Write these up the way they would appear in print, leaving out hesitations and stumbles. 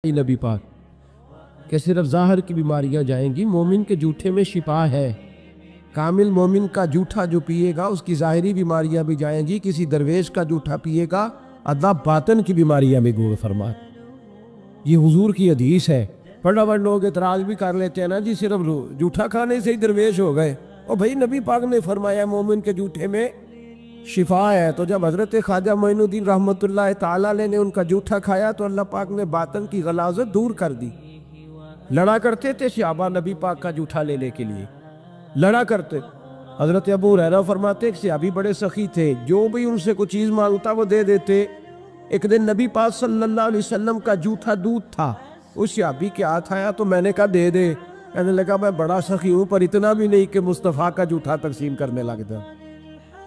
नबी पाक कि सिर्फ ज़ाहिर की बीमारियां जाएंगी, मोमिन के जूठे में शिफा है। कामिल मोमिन का जूठा जो पिएगा उसकी ज़ाहिरी बीमारियां भी जाएंगी, किसी दरवेश का जूठा पिएगा अल्लाह बातन की बीमारियां भी दूर फरमा। ये हुजूर की हदीस है। फटाफट लोग इतराज़ भी कर लेते हैं ना जी, सिर्फ जूठा खाने से ही दरवेश हो गए। और भाई नबी पाक ने फरमाया मोमिन के जूठे में शिफा है। तो जब हज़रत ख्वाजा मोइनुद्दीन रहमतुल्लाह ताला अलैह ने उनका जूठा खाया तो अल्लाह पाक ने बातन की गलाज़त दूर कर दी। लड़ा करते थे सहाबा नबी पाक का जूठा लेने के लिए, लड़ा करते। हज़रत अबू हुरैरा फरमाते कि सहाबी बड़े सखी थे, जो भी उनसे कुछ चीज़ मांगता वो दे देते। एक दिन नबी पाक सल्लल्लाहु अलैहि वसल्लम का जूठा दूध था, उस सहाबी के हाथ आया तो मैंने कहा दे दे। कहने लगा मैं बड़ा सखी हूँ पर इतना भी नहीं कि मुस्तफ़ा का जूठा तकसीम करने लगता,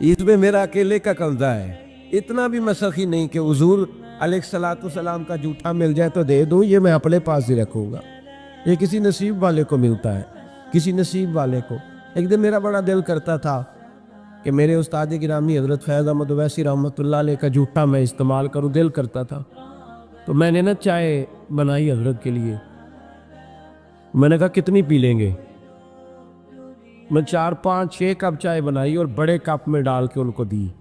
इसमें मेरा अकेले का कब्जा है। इतना भी मैं सखी नहीं कि हुजूर अलैहिस्सलातु वस्सलाम का जूठा मिल जाए तो दे दूँ, ये मैं अपने पास ही रखूँगा। ये किसी नसीब वाले को मिलता है, किसी नसीब वाले को। एक दिन मेरा बड़ा दिल करता था कि मेरे उस्ताद गिरामी हज़रत फैज़ अहमद वैसी रहमतुल्लाह अलैह का जूठा मैं इस्तेमाल करूँ, दिल करता था। तो मैंने ना चाय बनाई हज़रत के लिए। मैंने कहा कितनी पी लेंगे? मैं 4, 5, 6 कप चाय बनाई और बड़े कप में डाल के उनको दी,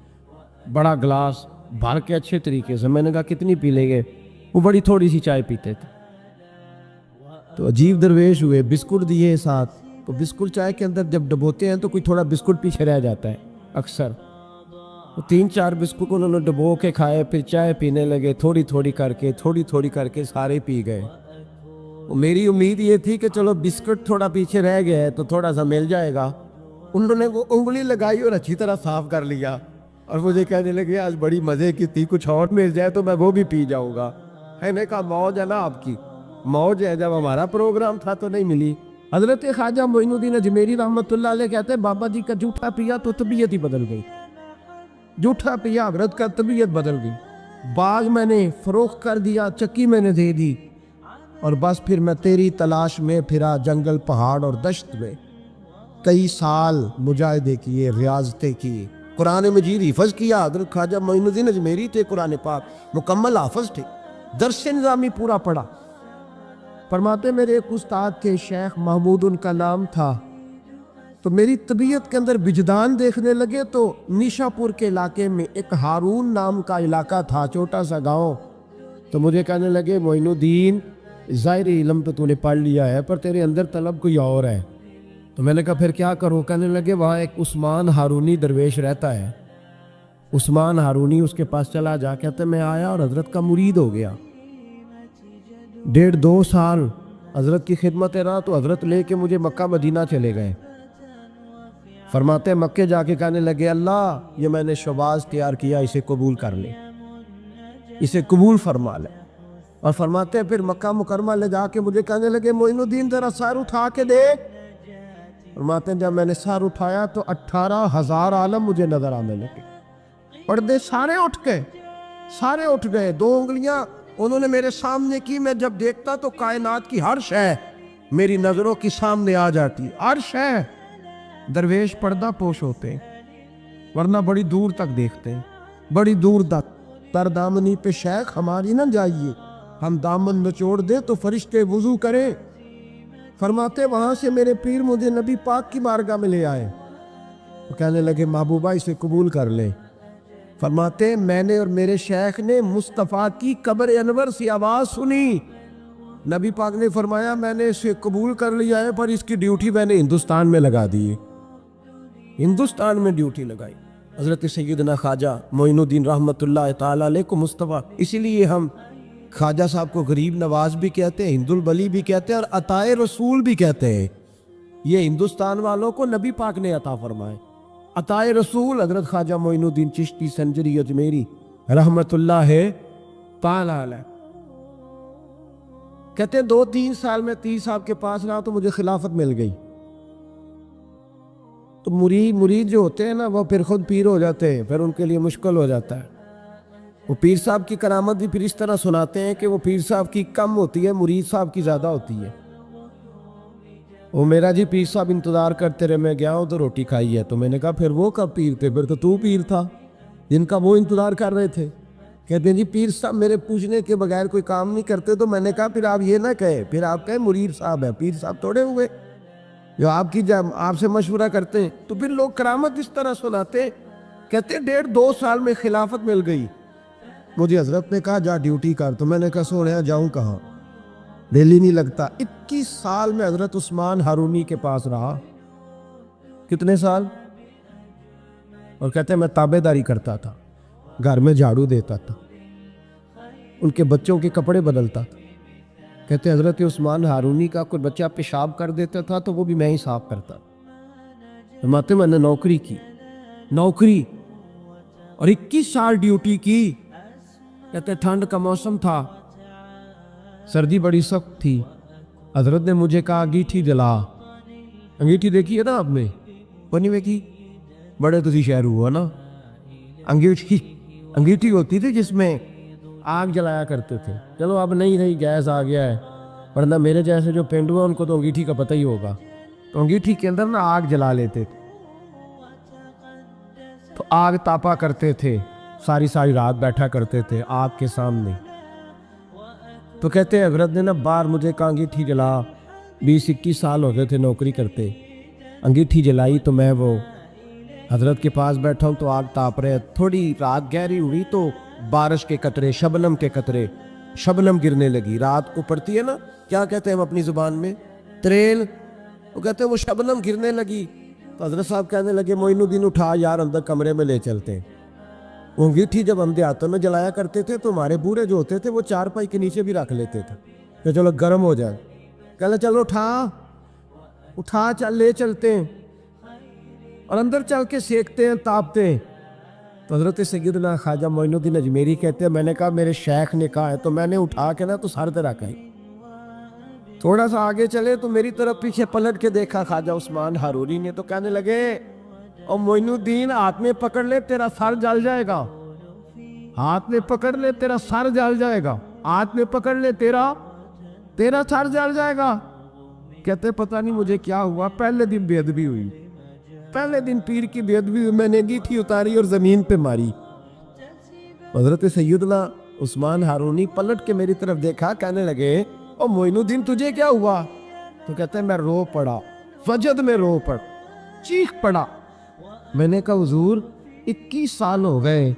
बड़ा गिलास भर के अच्छे तरीके से। मैंने कहा कितनी पी लेंगे? वो बड़ी थोड़ी सी चाय पीते थे। तो अजीब दरवेश हुए, बिस्कुट दिए साथ। तो बिस्कुट चाय के अंदर जब डबोते हैं तो कोई थोड़ा बिस्कुट पीछे रह जाता है अक्सर। तो 3-4 बिस्कुट उन्होंने डबो के खाए, फिर चाय पीने लगे, थोड़ी थोड़ी करके सारे पी गए। मेरी उम्मीद ये थी कि चलो बिस्कुट थोड़ा पीछे रह गया है तो थोड़ा सा मिल जाएगा। उन्होंने वो उंगली लगाई और अच्छी तरह साफ कर लिया और मुझे कहने लगे आज बड़ी मज़े की थी, कुछ और मिल जाए तो मैं वो भी पी जाऊंगा। मैंने कहा मौज है ना आपकी, मौज है, जब हमारा प्रोग्राम था तो नहीं मिली। हज़रत ख्वाजा मोइनुद्दीन अजमेरी रहमतुल्लाह अलैह कहते हैं बाबा जी का जूठा पिया तो तबीयत ही बदल गई। जूठा पिया हज़रत का तबीयत बदल गई। बाग मैंने फरोख्त कर दिया, चक्की मैंने दे दी और बस फिर मैं तेरी तलाश में फिरा जंगल पहाड़ और दश्त में। कई साल मुजाहिदे किए, रियाजतें की, कुरान मजीद हिफज किया। हज़रत ख्वाजा मोइनुद्दीन अजमेरी थे, कुरान पाक मुकम्मल हाफज थे, दर्स निज़ामी पूरा पढ़ा। फरमाते मेरे एक उस्ताद थे शेख महमूद उनका नाम था। तो मेरी तबीयत के अंदर विजदान देखने लगे तो निशापुर के इलाके में एक हारून नाम का इलाका था, छोटा सा गाँव। तो मुझे कहने लगे मोइनुद्दीन ज़ाहिरी इल्म तो तूने पढ़ लिया है पर तेरे अंदर तलब कोई और है। तो मैंने कहा फिर क्या करूं? कहने लगे वहाँ एक उस्मान हारूनी दरवेश रहता है, उस्मान हारूनी, उसके पास चला जा। कहते मैं आया और हज़रत का मुरीद हो गया। 1.5-2 साल हज़रत की खिदमत रहा तो हज़रत लेके मुझे मक्का मदीना चले गए। फरमाते मक्के जाके कहने लगे अल्लाह ये मैंने शबाज तैयार किया, इसे कबूल कर ले, इसे कबूल फरमा ले। और फरमाते फिर मक्का मुकरमा ले जाके मुझे कहने लगे मोइनुद्दीन जरा सर उठा के दे। फरमाते जब मैंने सर उठाया तो 18,000 आलम मुझे नजर आने लगे। पर्दे सारे उठ गए, सारे उठ गए। 2 उंगलियां उन्होंने मेरे सामने की। मैं जब देखता तो कायनात की हर शय मेरी नजरों के सामने आ जाती, हर शय। दरवेश पर्दा पोश होते वरना बड़ी दूर तक देखते हैं, बड़ी दूर तक। तर दामनी पे शेख हमारी ना जाइए, हम दामन निचोड़ दे तो फरिश्ते वुजू करें। फरमाते वहां से मेरे पीर मुझे नबी पाक की बारगाह में ले आए। तो कहने लगे महबूबा इसे कबूल कर ले। फरमाते मैंने और मेरे शेख ने मुस्तफ़ा की कब्र अनवर से आवाज़ सुनी। नबी पाक ने फरमाया मैंने इसे कबूल कर लिया है पर इसकी ड्यूटी मैंने हिंदुस्तान में लगा दी है, हिंदुस्तान में ड्यूटी लगाई। हज़रत सैयदना ख्वाजा मोइनुद्दीन रहमतुल्लाह ताला अलैह को मुस्तफ़ा, इसीलिए हम ख्वाजा साहब को गरीब नवाज भी कहते हैं, हिंदुल बली भी कहते हैं और अताए रसूल भी कहते हैं। ये हिंदुस्तान वालों को नबी पाक ने अता फरमाए। अताए रसूल हज़रत ख्वाजा मोइनुद्दीन चिश्ती संजरी अजमेरी रहमतुल्लाह ताला अलैह कहते हैं 2-3 साल में 30 साहब के पास रहा तो मुझे खिलाफत मिल गई। तो मुरीद जो होते हैं ना वो फिर खुद पीर हो जाते हैं, फिर उनके लिए मुश्किल हो जाता है। वो पीर साहब की करामत भी फिर इस तरह सुनाते हैं कि वो पीर साहब की कम होती है, मुरीद साहब की ज़्यादा होती है। वो मेरा जी पीर साहब इंतज़ार करते रहे, मैं गया हूँ तो रोटी खाई है। तो मैंने कहा फिर वो कब पीर थे? फिर तो तू पीर था जिनका वो इंतज़ार कर रहे थे। کہتے ہیں جی پیر صاحب میرے پوچھنے کے بغیر کوئی کام نہیں کرتے. تو میں نے کہا پھر آپ یہ نہ کہے, پھر آپ کہیں مرید صاحب ہے. پیر صاحب توڑے ہوئے جو آپ سے مشورہ کرتے ہیں. تو پھر لوگ کرامت اس طرح سناتے ہیں. کہتے ہیں 1.5-2 سال میں خلافت مل گئی. مجھے حضرت نے کہا جا ڈیوٹی کر. تو میں نے کہا سونے جاؤں کہاں, دل ہی نہیں لگتا. 21 سال میں حضرت عثمان ہارونی کے پاس رہا. کتنے سال؟ اور کہتے ہیں میں تابع داری کرتا تھا, گھر میں جھاڑو دیتا تھا, ان کے بچوں کے کپڑے بدلتا تھا. کہتے ہیں حضرت عثمان ہارونی کا کوئی بچہ پیشاب کر دیتا تھا تو وہ بھی میں ہی صاف کرتا. فرماتے میں نے نوکری کی, نوکری اور 21 سال ڈیوٹی کی. کہتے ٹھنڈ کا موسم تھا, سردی بڑی سخت تھی. حضرت نے مجھے کہا انگیٹھی جلا. انگیٹھی دیکھی ہے نا آپ نے, وہ نہیں دیکھی؟ بڑے تسی شہر ہوا نا. انگیٹھی ہوتی تھی جس میں آگ جلایا کرتے تھے. چلو اب نہیں رہی, گیس آ گیا ہے, ورنہ میرے جیسے جو پینڈو ہیں ان کو تو انگیٹھی کا پتہ ہی ہوگا. تو انگیٹھی کے اندر نا آگ جلا لیتے تھے, تو آگ تاپا کرتے تھے, ساری رات بیٹھا کرتے تھے آگ کے سامنے. تو کہتے ہیں حضرت نے نا بار مجھے کہا انگیٹھی جلا. 20-21 سال ہو گئے تھے نوکری کرتے. انگیٹھی جلائی تو میں وہ حضرت کے پاس بیٹھا ہوں تو آگ تاپ رہے. تھوڑی رات گہری ہوئی تو بارش کے قطرے, شبنم کے قطرے, شبنم گرنے لگی. رات کو پڑتی ہے نا, کیا کہتے ہیں ہم اپنی زبان میں, تریل. وہ کہتے ہیں وہ شبنم گرنے لگی. تو حضرت صاحب کہنے لگے معین الدین اٹھا یار اندر کمرے میں لے چلتے ہیں. وہ انگیٹھی جب ہم دیہاتوں میں جلایا کرتے تھے تو ہمارے بوڑھے جو ہوتے تھے وہ چارپائی کے نیچے بھی رکھ لیتے تھے کہ چلو گرم ہو جائے. کہنے چلو اٹھا چل لے چلتے ہیں, اور اندر چل کے سیکتے ہیں, تاپتے ہیں. تو حضرت سیدنا خواجہ معین الدین اجمیری کہتے ہیں میں نے کہا میرے شیخ نے کہا ہے, تو میں نے اٹھا کے نا تو سر پہ رکھا. تھوڑا سا آگے چلے تو میری طرف پیچھے پلٹ کے دیکھا خواجہ عثمان ہارونی نے, تو کہنے لگے او معین الدین ہاتھ میں پکڑ لے تیرا سر جل جائے گا, ہاتھ میں پکڑ لے تیرا سر جل جائے گا, ہاتھ میں پکڑ لے تیرا سر جل جائے گا. کہتے پتہ نہیں مجھے کیا ہوا, پہلے دن بے ادبی ہوئی, پہلے دن پیر کی بے ادبی ہوئی. میں نے انگیٹھی اتاری اور زمین پہ ماری. حضرت سیدنا عثمان ہارونی پلٹ کے میری طرف دیکھا, کہنے لگے او معین الدین تجھے کیا ہوا؟ تو کہتے ہیں میں رو پڑا, وجد میں رو پڑ, چیخ پڑا. میں نے کہا حضور 21 سال ہو گئے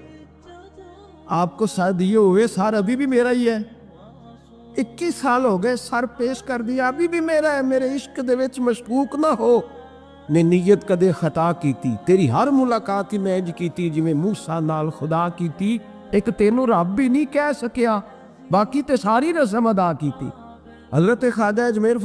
آپ کو سر دیے ہوئے, سر ابھی بھی میرا ہی ہے. 21 سال ہو گئے سر پیش کر دیا, ابھی بھی میرا ہے. میرے عشق دے وچ مشکوک نہ ہو. نے نیت کدے خطا کیتی, تیری ہر ملاقات میں انج کیتی جویں موسیٰ نال خدا کیتی. ایک تینوں رب بھی نہیں کہہ سکیا, باقی تے ساری رسم ادا کیتی. حضرت خواجہ اجمیر